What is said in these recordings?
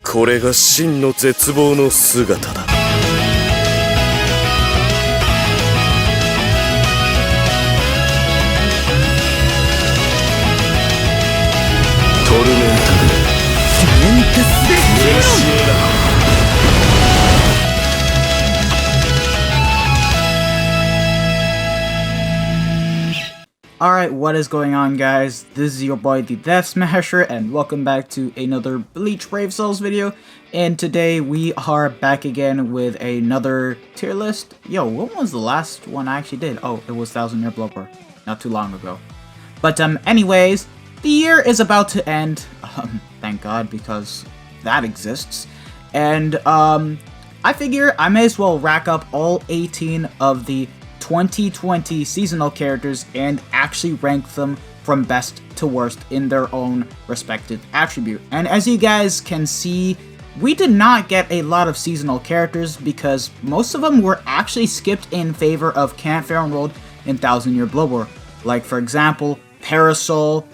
これが真の絶望の姿だ。トルメンタル。メンテスでAlright, what is going on, guys? This is your boy the Death Smasher, and welcome back to another Bleach Brave Souls video. And today we are back again with another tier list. Yo, what was the last one I actually did? Oh, it was 1000 Year Bloodborne, not too long ago. But anyways, the year is about to end. Thank God, because that exists. And I figure I may as well rack up all 18 of the 2020 seasonal characters and actually rank them from best to worst in their own respective attribute. And as you guys can see, we did not get a lot of seasonal characters because most of them were actually skipped in favor of Campfire Enrolled in 1000 Year Bloodborne. Like, for example, Parasol,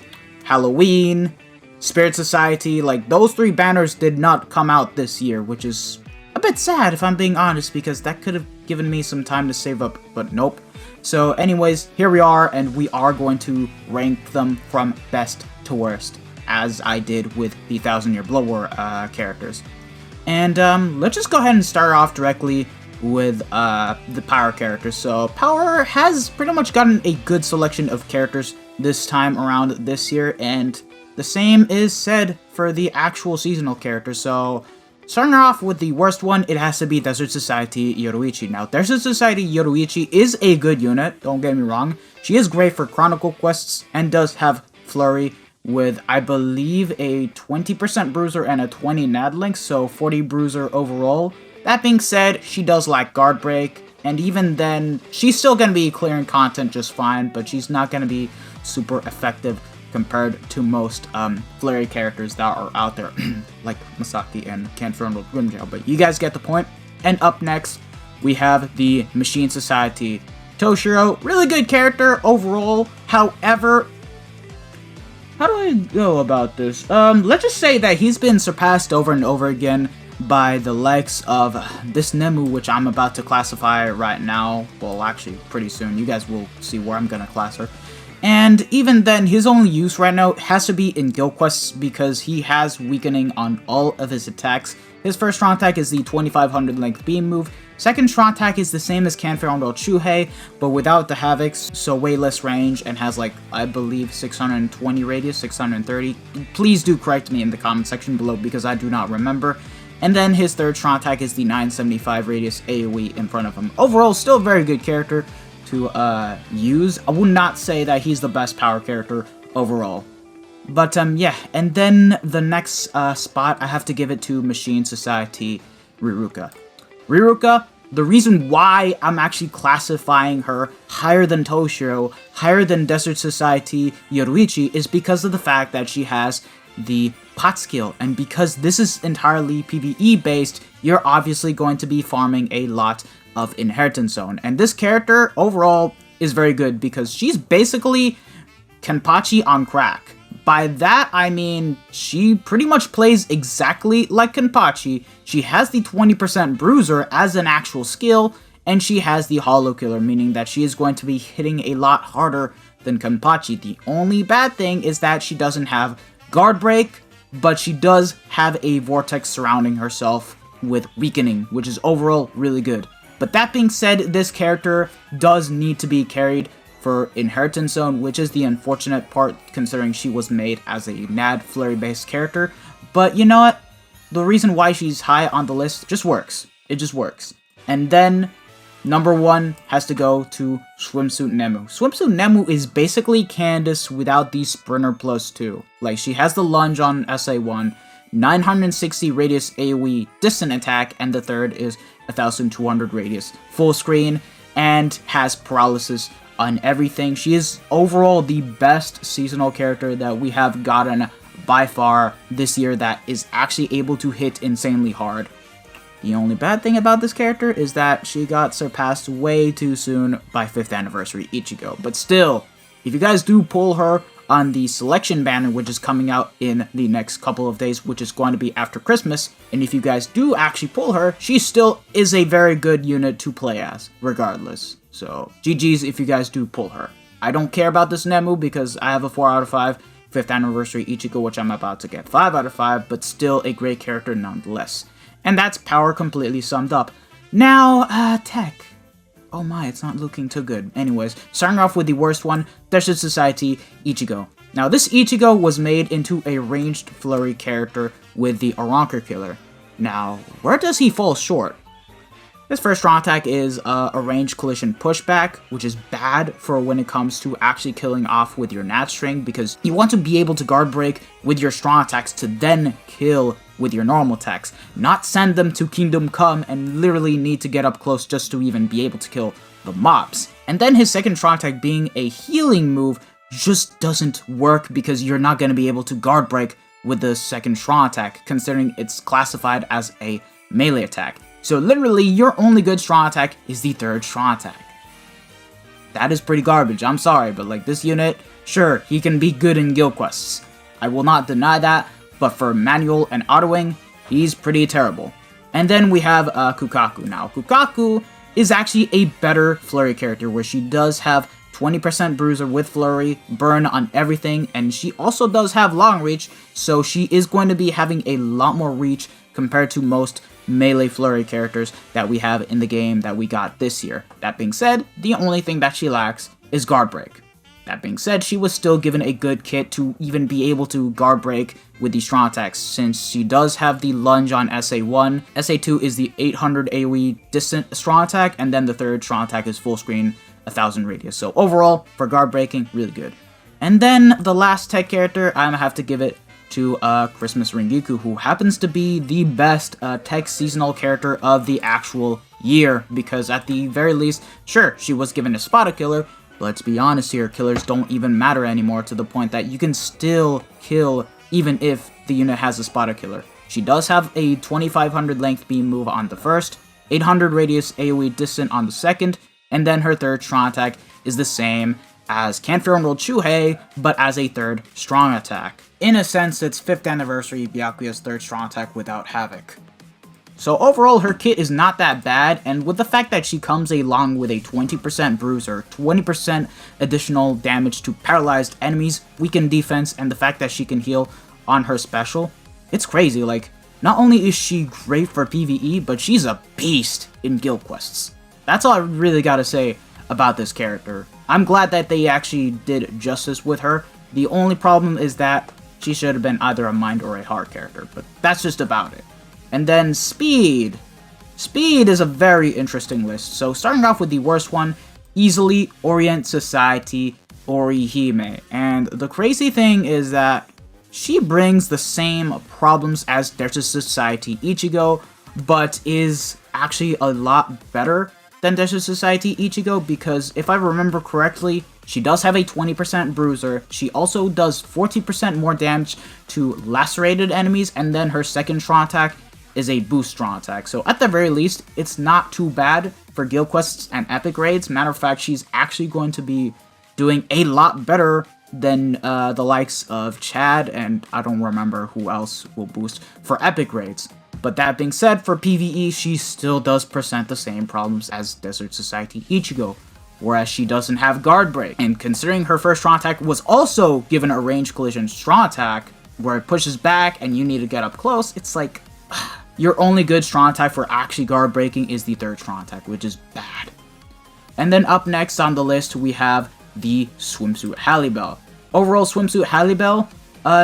Halloween, Spirit Society. Like, those three banners did not come out this year, which is a bit sad if I'm being honest, because that could have given me some time to save up, but nope. So anyways, here we are, and we are going to rank them from best to worst, as I did with the 1000 Year Bloodborne characters. And let's just go ahead and start off directly with the Power characters. So Power has pretty much gotten a good selection of characters this time around this year, and the same is said for the actual seasonal characters. So starting off with the worst one, it has to be Desert Society Yoruichi. Now, Desert Society Yoruichi is a good unit, don't get me wrong. She is great for Chronicle quests and does have Flurry with, I believe, a 20% Bruiser and a 20 Nad Link, so 40 Bruiser overall. That being said, she does lack Guard Break, and even then, she's still going to be clearing content just fine, but she's not going to be super effective compared to most Flurry characters that are out there, like Masaki and Campfire Enrolled Grimjail, but you guys get the point. And up next, we have the Machine Society Toshiro. Really good character overall, however, how do I go about this? Let's just say that he's been surpassed over and over again by the likes of this Nemu, which I'm about to classify right now. Well, actually, pretty soon. You guys will see where I'm gonna class her. And even then, his only use right now has to be in guild quests because he has weakening on all of his attacks. His first strong attack is the 2500 length beam move. Second strong attack is the same as Campfire Enrolled Shuhei, but without the Havocs, so way less range, and has like, I believe, 620 radius, 630. Please do correct me in the comment section below because I do not remember. And then his third strong attack is the 975 radius AoE in front of him. Overall, still a very good character to use. I would not say that he's the best power character overall. But yeah, and then the next spot, I have to give it to Machine Society Riruka. Riruka, the reason why I'm actually classifying her higher than Toshiro, higher than Desert Society Yoruichi, is because of the fact that she has the pot skill, and because this is entirely PvE based, you're obviously going to be farming a lot of Inheritance Zone. And this character overall is very good because she's basically Kenpachi on crack. By that I mean she pretty much plays exactly like Kenpachi. She has the 20% Bruiser as an actual skill, and she has the Hollow Killer, meaning that she is going to be hitting a lot harder than Kenpachi. The only bad thing is that she doesn't have Guard Break, but she does have a Vortex surrounding herself with weakening, which is overall really good. But that being said, this character does need to be carried for Inheritance Zone, which is the unfortunate part considering she was made as a Nad Flurry based character. But you know what? The reason why she's high on the list just works. It just works. And then number one has to go to Swimsuit Nemu. Swimsuit Nemu is basically Candace without the Sprinter plus 2. Like, she has the lunge on SA1, 960 radius AoE distant attack, and the third is 1200 radius full screen, and has paralysis on everything. She is overall the best seasonal character that we have gotten by far this year that is actually able to hit insanely hard. The only bad thing about this character is that she got surpassed way too soon by 5th Anniversary Ichigo. But still, if you guys do pull her on the selection banner, which is coming out in the next couple of days, which is going to be after Christmas. And if you guys do actually pull her, she still is a very good unit to play as, regardless. So, GG's if you guys do pull her. I don't care about this Nemu because I have a 4 out of 5 5th anniversary Ichigo, which I'm about to get 5 out of 5, but still a great character nonetheless. And that's power completely summed up. Now, tech. Oh my, it's not looking too good. Anyways, starting off with the worst one, Desert Society Ichigo. Now, this Ichigo was made into a ranged flurry character with the Aronker Killer. Now, where does he fall short? His first strong attack is a ranged collision pushback, which is bad for when it comes to actually killing off with your nat string, because you want to be able to guard break with your strong attacks to then kill with your normal attacks, not send them to Kingdom Come and literally need to get up close just to even be able to kill the mobs. And then his second strong attack being a healing move just doesn't work because you're not going to be able to guard break with the second strong attack, considering it's classified as a melee attack. So literally, your only good strong attack is the third strong attack. That is pretty garbage, I'm sorry, but like this unit, sure, he can be good in guild quests. I will not deny that, but for manual and autoing, he's pretty terrible. And then we have Kukaku. Now, Kukaku is actually a better flurry character where she does have 20% bruiser with flurry, burn on everything, and she also does have long reach, so she is going to be having a lot more reach compared to most melee flurry characters that we have in the game that we got this year. That being said, the only thing that she lacks is guard break. That being said, she was still given a good kit to even be able to guard break with the strong attacks, since she does have the lunge on SA1. SA2 is the 800 AoE distant strong attack, and then the third strong attack is full screen 1000 radius. So overall, for guard breaking, really good. And then the last tech character, I'm gonna have to give it to Christmas Rengoku, who happens to be the best tech seasonal character of the actual year, because at the very least, sure, she was given a Spada Killer, but let's be honest here, killers don't even matter anymore, to the point that you can still kill even if the unit has a Spada Killer. She does have a 2500 length beam move on the first, 800 radius AoE distant on the second, and then her third strong attack is the same as Canfer Emerald Shuhei, but as a third strong attack. In a sense, it's 5th anniversary Byakuya's third strong attack without Havoc. So overall, her kit is not that bad, and with the fact that she comes along with a 20% bruiser, 20% additional damage to paralyzed enemies, weakened defense, and the fact that she can heal on her special, it's crazy. Like, not only is she great for PvE, but she's a beast in guild quests. That's all I really gotta say about this character. I'm glad that they actually did justice with her. The only problem is that she should have been either a mind or a heart character, but that's just about it. And then Speed. Speed is a very interesting list. So starting off with the worst one, easily Orient Society Orihime. And the crazy thing is that she brings the same problems as Desert Society Ichigo, but is actually a lot better than Desert Society Ichigo, because if I remember correctly, she does have a 20% bruiser, she also does 40% more damage to lacerated enemies, and then her second strong attack is a boost strong attack. So at the very least, it's not too bad for guild quests and epic raids. Matter of fact, she's actually going to be doing a lot better than the likes of Chad, and I don't remember who else will boost for epic raids. But that being said, for PvE, she still does present the same problems as Desert Society Ichigo, whereas she doesn't have guard break. And considering her first strong attack was also given a ranged collision strong attack, where it pushes back and you need to get up close, it's like, your only good strong attack for actually guard breaking is the third strong attack, which is bad. And then up next on the list, we have the Swimsuit Hallibell. Overall, Swimsuit Hallibell,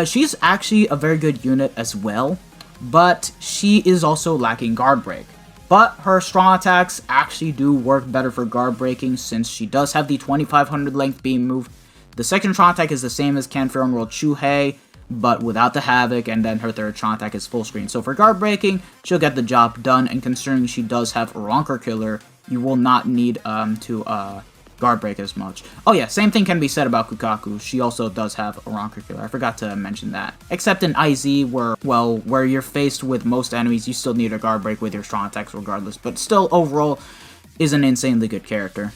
she's actually a very good unit as well, but she is also lacking guard break. But her strong attacks actually do work better for guard breaking, since she does have the 2500 length beam move. The second strong attack is the same as Canfer Emerald Shuhei, but without the Havoc, and then her third strong attack is full screen. So for guard breaking, she'll get the job done, and considering she does have Ronker Killer, you will not need to guard break as much. Oh yeah, same thing can be said about Kukaku. She also does have a Ronker Killer. I forgot to mention that. Except in IZ, where you're faced with most enemies, you still need a guard break with your strong attacks regardless, but still overall is an insanely good character.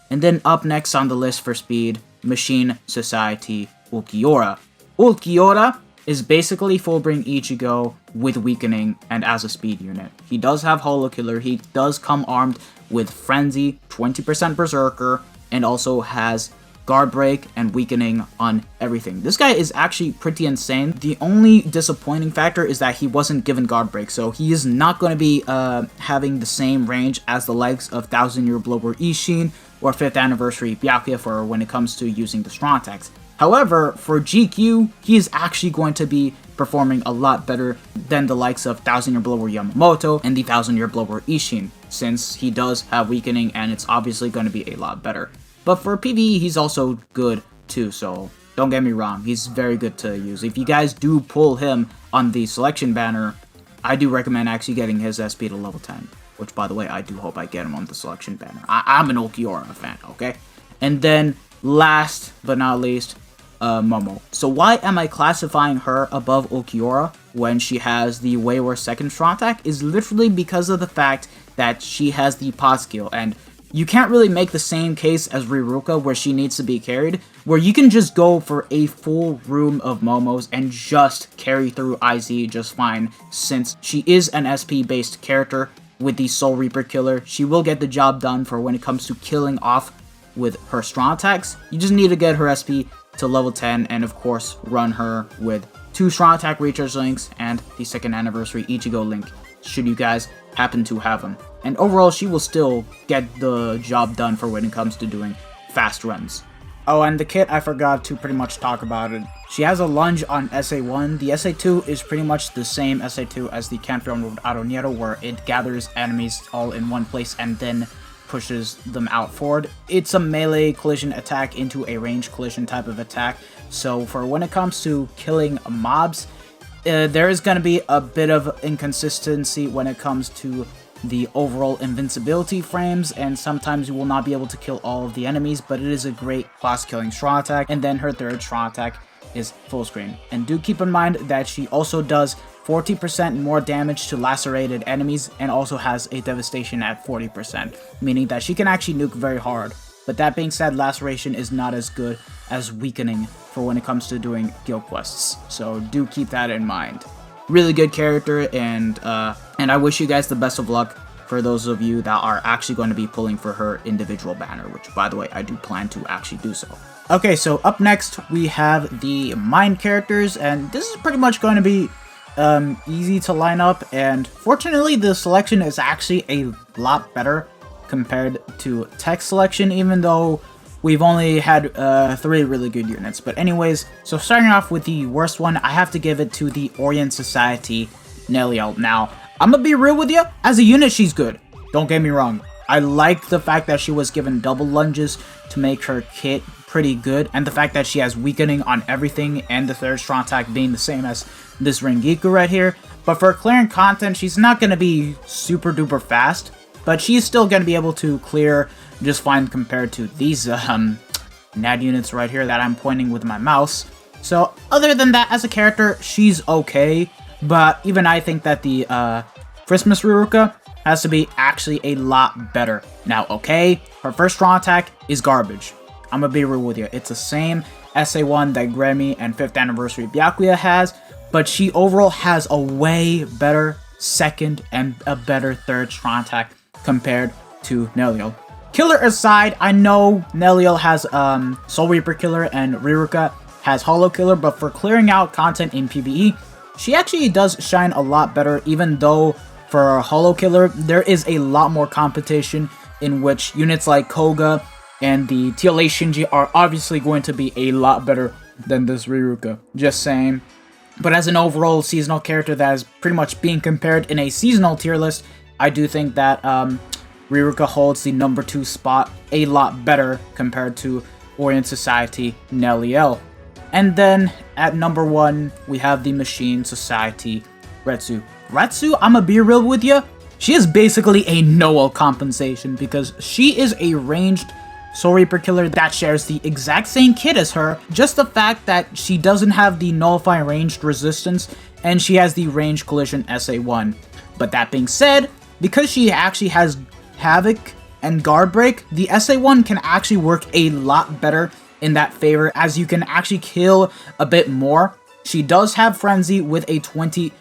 And then up next on the list for Speed, Machine Society Ulquiorra. Ulquiorra is basically full bring Ichigo with weakening and as a speed unit. He does have Holo Killer, he does come armed with Frenzy, 20% Berserker, and also has Guard Break and weakening on everything. This guy is actually pretty insane. The only disappointing factor is that he wasn't given Guard Break, so he is not going to be having the same range as the likes of 1000-Year Blower Ishin or 5th Anniversary Byakuya for when it comes to using the strong attacks. However, for GQ, he is actually going to be performing a lot better than the likes of 1000-Year Blower Yamamoto and the 1000-Year Blower Ishin, since he does have weakening and it's obviously going to be a lot better. But for PvE, he's also good too, so don't get me wrong, he's very good to use. If you guys do pull him on the selection banner, I do recommend actually getting his SP to level 10, which by the way, I do hope I get him on the selection banner. I'm an Ulquiorra fan, okay? And then last but not least, Momo. So why am I classifying her above Ulquiorra when she has the way worse second strong attack is literally because of the fact that she has the pod skill, and you can't really make the same case as Riruka where she needs to be carried, where you can just go for a full room of Momos and just carry through IZ just fine, since she is an SP based character with the Soul Reaper killer. She will get the job done for when it comes to killing off with her strong attacks. You just need to get her SP to level 10 and of course run her with 2 strong attack recharge links and the 2nd Anniversary Ichigo link, should you guys happen to have them. And overall, she will still get the job done for when it comes to doing fast runs. Oh, and the kit, I forgot to pretty much talk about it. She has a lunge on SA1. The SA2 is pretty much the same SA2 as the Canfion with Aronero, where it gathers enemies all in one place and then pushes them out forward. It's a melee collision attack into a range collision type of attack. So for when it comes to killing mobs, there is going to be a bit of inconsistency when it comes to the overall invincibility frames, and sometimes you will not be able to kill all of the enemies, but it is a great class killing strong attack. And then her third strong attack is full screen. And do keep in mind that she also does 40% more damage to lacerated enemies and also has a devastation at 40%, meaning that she can actually nuke very hard. But that being said, laceration is not as good as weakening for when it comes to doing guild quests, so do keep that in mind. Really good character, and I wish you guys the best of luck for those of you that are actually going to be pulling for her individual banner, which by the way, I do plan to actually do so. Okay, so up next we have the Mind characters, and this is pretty much going to be easy to line up, and fortunately the selection is actually a lot better compared to tech selection, even though we've only had 3 really good units. But anyways, so starting off with the worst one, I have to give it to the Orient Society Neliel. Now, I'm gonna be real with you, as a unit she's good, don't get me wrong. I like the fact that she was given double lunges to make her kit pretty good, and the fact that she has weakening on everything and the third strong attack being the same as this Rengiku right here. But for clearing content, she's not gonna be super duper fast, but she's still going to be able to clear just fine compared to these NAD units right here that I'm pointing with my mouse. So other than that, as a character, she's okay, but even I think that the Christmas Riruka has to be actually a lot better. Now, okay, her first strong attack is garbage. I'm going to be real with you. It's the same SA1 that Grammy and 5th Anniversary Byakuya has, but she overall has a way better second and a better third strong attack compared to Neliel. Killer aside, I know Neliel has Soul Reaper Killer and Riruka has Holo Killer, but for clearing out content in PvE, she actually does shine a lot better, even though for Holo Killer, there is a lot more competition in which units like Koga and the TLA Shinji are obviously going to be a lot better than this Riruka. Just saying. But as an overall seasonal character that is pretty much being compared in a seasonal tier list, I do think that Riruka holds the number 2 spot a lot better compared to Orient Society Neliel. And then at number 1, we have the Machine Society Retsu. Retsu, I'ma be real with you, she is basically a Noel compensation because she is a ranged Soul Reaper Killer that shares the exact same kit as her, just the fact that she doesn't have the Nullify ranged resistance and she has the ranged collision SA1. But that being said, because she actually has Havoc and Guard Break, the SA1 can actually work a lot better in that favor, as you can actually kill a bit more. She does have Frenzy with a 20%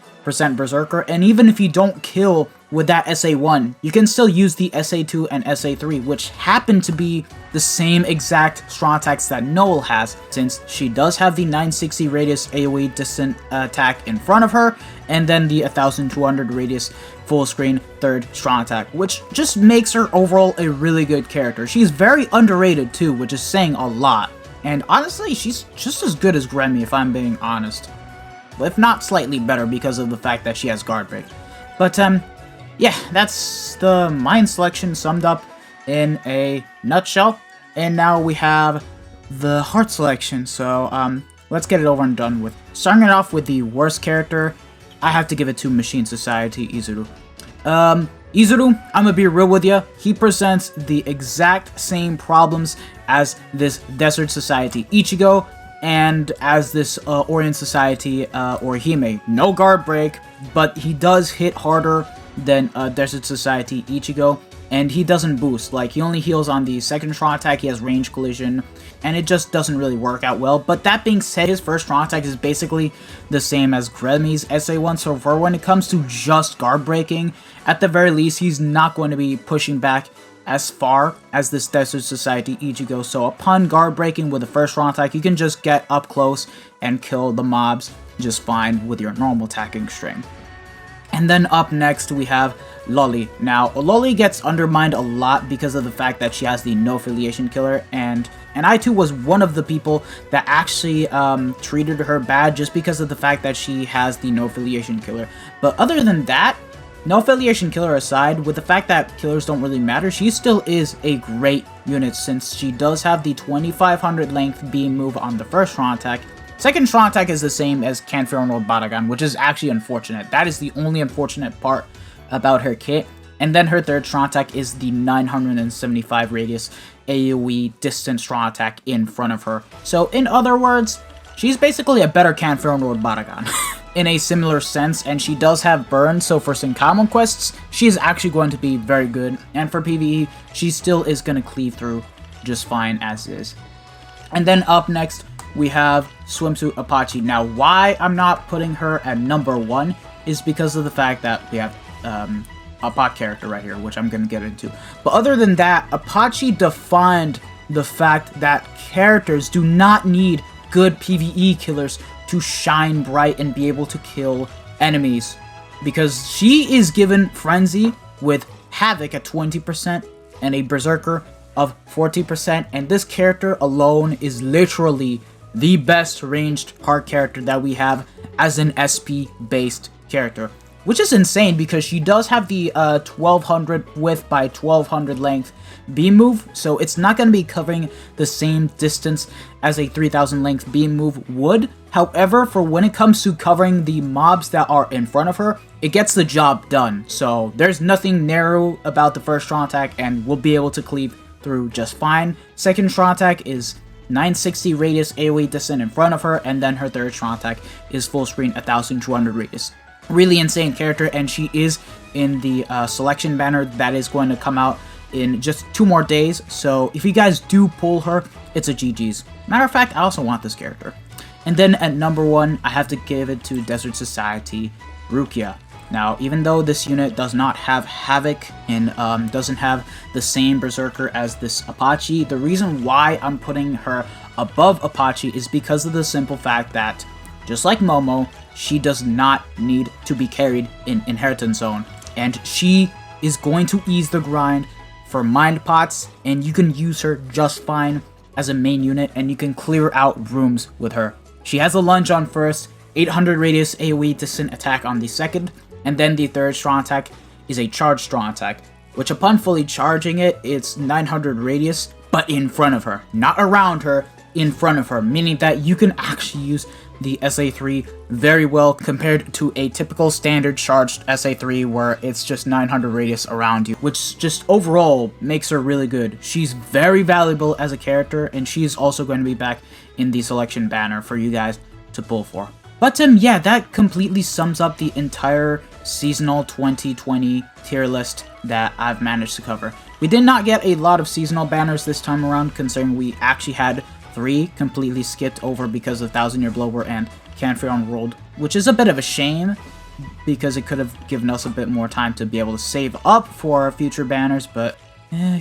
Berserker, and even if you don't kill with that SA1, you can still use the SA2 and SA3, which happen to be the same exact strong attacks that Noel has, since she does have the 960 radius AoE distant attack in front of her, and then the 1200 radius full screen third strong attack, which just makes her overall a really good character. She's very underrated too, which is saying a lot. And honestly, she's just as good as Gremmy, if I'm being honest. If not slightly better because of the fact that she has Guard Break. But, yeah, that's the mine selection summed up in a nutshell. And now we have the heart selection, so, let's get it over and done with. Starting it off with the worst character, I have to give it to Machine Society, Izuru. Izuru, I'm gonna be real with you, he presents the exact same problems as this Desert Society Ichigo, and as this Orient Society Orihime. No guard break, but he does hit harder than Desert Society Ichigo, and he doesn't boost. Like, he only heals on the second strong attack, he has range collision, and it just doesn't really work out well. But that being said, his first strong attack is basically the same as Gremmy's SA1, so for when it comes to just guard breaking, at the very least, he's not going to be pushing back as far as this Desert Society Ichigo. So upon guard breaking with the first strong attack, you can just get up close and kill the mobs just fine with your normal attacking string. And then up next we have Loli. Now, Loli gets undermined a lot because of the fact that she has the no affiliation killer, and I too was one of the people that actually treated her bad just because of the fact that she has the no affiliation killer. But other than that, no affiliation killer aside, with the fact that killers don't really matter, she still is a great unit since she does have the 2500 length beam move on the first strong attack. Second strong attack is the same as Canfero no Baragan, which is actually unfortunate. That is the only unfortunate part about her kit. And then her third strong attack is the 975 radius AoE distant strong attack in front of her. So in other words, she's basically a better Canfero no Baragan in a similar sense, and she does have burn, so for some common quests, she is actually going to be very good, and for PvE, she still is going to cleave through just fine as is. And then up next, we have Swimsuit Apache. Now, why I'm not putting her at number 1 is because of the fact that we have a pot character right here, which I'm going to get into. But other than that, Apache defined the fact that characters do not need good PvE killers to shine bright and be able to kill enemies, because she is given Frenzy with Havoc at 20% and a Berserker of 40%, and this character alone is literally the best ranged part character that we have as an SP based character, which is insane because she does have the 1200 width by 1200 length beam move, so it's not going to be covering the same distance as a 3000 length beam move would. However, for when it comes to covering the mobs that are in front of her, it gets the job done. So there's nothing narrow about the first strong attack, and we'll be able to cleave through just fine. Second strong attack is 960 radius AoE distant in front of her, and then her third strong attack is full screen 1200 radius. Really insane character, and she is in the selection banner that is going to come out in just 2 more days, so if you guys do pull her, it's a GG's. Matter of fact, I also want this character. And then at number 1, I have to give it to Desert Society Rukia. Now, even though this unit does not have Havoc and doesn't have the same Berserker as this Apache, the reason why I'm putting her above Apache is because of the simple fact that, just like Momo, she does not need to be carried in Inheritance Zone, and she is going to ease the grind for Mind Pots, and you can use her just fine as a main unit, and you can clear out rooms with her. She has a lunge on first, 800 radius AoE distant attack on the second, and then the third strong attack is a charged strong attack, which upon fully charging it, it's 900 radius, but in front of her, not around her, in front of her, meaning that you can actually use the SA3 very well compared to a typical standard charged SA3 where it's just 900 radius around you, which just overall makes her really good. She's very valuable as a character, and she's also going to be back in the selection banner for you guys to pull for. But yeah, that completely sums up the entire seasonal 2020 tier list that I've managed to cover. We did not get a lot of seasonal banners this time around, considering we actually had 3 completely skipped over because of Thousand Year Blower and Canfrion World, which is a bit of a shame because it could have given us a bit more time to be able to save up for future banners, but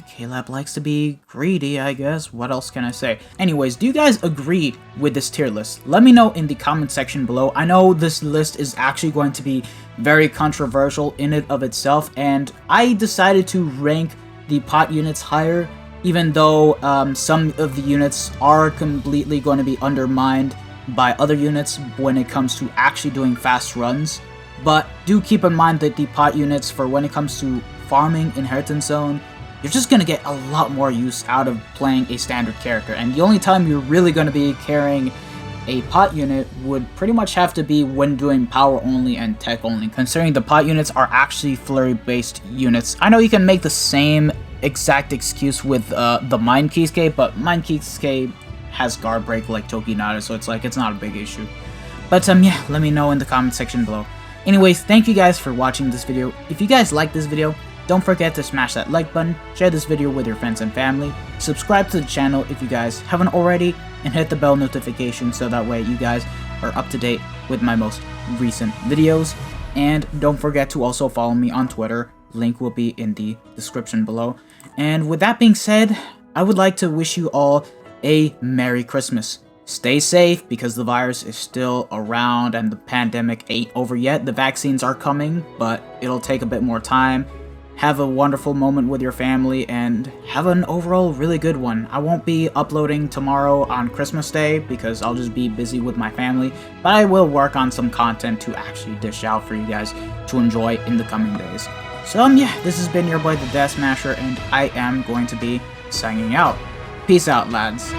Caleb likes to be greedy, I guess. What else can I say? Anyways, do you guys agree with this tier list? Let me know in the comment section below. I know this list is actually going to be very controversial in and of itself, and I decided to rank the pot units higher, even though some of the units are completely going to be undermined by other units when it comes to actually doing fast runs. But do keep in mind that the pot units, for when it comes to farming Inheritance Zone, you're just going to get a lot more use out of playing a standard character, and the only time you're really going to be carrying a pot unit would pretty much have to be when doing power only and tech only, considering the pot units are actually flurry based units. I know you can make the same exact excuse with the Mind Kisuke, but Mind Kisuke has guard break like Tokinata, so it's like it's not a big issue. But yeah, let me know in the comment section below. Anyways, thank you guys for watching this video. If you guys like this video, don't forget to smash that like button, share this video with your friends and family, subscribe to the channel if you guys haven't already, and hit the bell notification so that way you guys are up to date with my most recent videos. And don't forget to also follow me on Twitter, link will be in the description below. And with that being said, I would like to wish you all a Merry Christmas. Stay safe because the virus is still around and the pandemic ain't over yet. The vaccines are coming, but it'll take a bit more time. Have a wonderful moment with your family, and have an overall really good one. I won't be uploading tomorrow on Christmas Day because I'll just be busy with my family, but I will work on some content to actually dish out for you guys to enjoy in the coming days. So yeah, this has been your boy the Death Smasher, and I am going to be signing out. Peace out, lads.